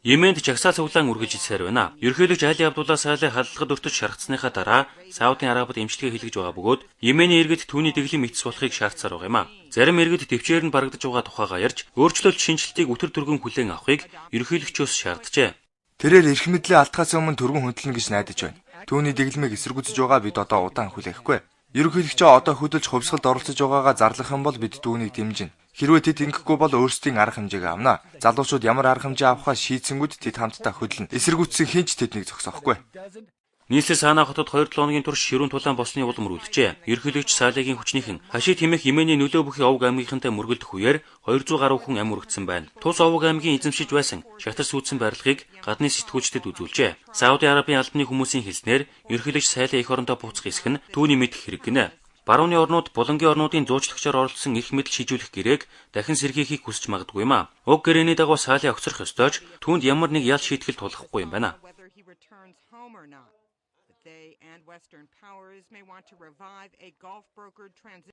Йеменд жагсаа цуглаан үргэлж ицээр байна. Ерөнхийлөгч Али Абдулла Салех халдлагад өртөж шаргацсныхаа дараа Саудын Арабид эмчилгээ хийлгэж байгаа бөгөөд Йеменийн иргэд түүний дэглэм эцэс болохыг шаардсаар байгаа юм а. Зарим иргэд төвчээр нь барагдаж байгаа тухайгаа ярьж өөрчлөлт шинжилтийг өтөр түргэн хүлээн авахыг ерөнхийлөгчөөс шаарджээ. Тэрээр эрх мэдлээ алдахаас өмнө түргэн хөдөлнө гэж найдаж байна. Түүний дэглэмийг эсэргүүцэж байгаа бид одоо удаан хүлээхгүй. Ерөнхийлөгчөө одоо хөдөлж хувьсгалд оролцож байгаагаа зарлах юм бол бид түүнийг дэмжинэ. Хэрвээ тэд ингэхгүй бол өөрсдийн арга хэмжээг авна. Залуучууд ямар арга хэмжээ авахаа шийдсэнгүүд тэд хамтдаа хөдлөнө. Эсэргүүцсэн хинч тэднийг зогсоохгүй. Нийслэл Сана хотод 2-7 хоногийн турш ширүүн тулаан болсны улам рүүлжээ. Ерөнхийлөгч Салегийн хүчнийхэн хашиг тэмэх Йеменийн нөлөө бүхий овг аймгийнхантай мөргөлдөх үеэр 200 гаруй хүн амь үрэгдсэн байна. Тус овг аймгийн эзэмшиж байсан шатар сүйдсэн барилгыг гадны сэтгүүлчдэд үзүүлжээ. Сауди Арабын албаны хүмүүсийн хэлснээр ерөнхийлөгч Сале эх орондоо буцах эсэх нь түүний мэдэх хэрэг гинэ. Барууны орнууд булангийн орнуудын зуучлагчаар оролцсон эрх мэдэл шийдвэрлэх гэрээг дахин сэргийхийг хүсэж магадгүй юм а. Уг гэрээний дагуу Сале огцрох ёстойч түүнд ямар нэг ял шийтгэл тулахгүй юм байна. They and Western powers may want to revive a Gulf brokered transition.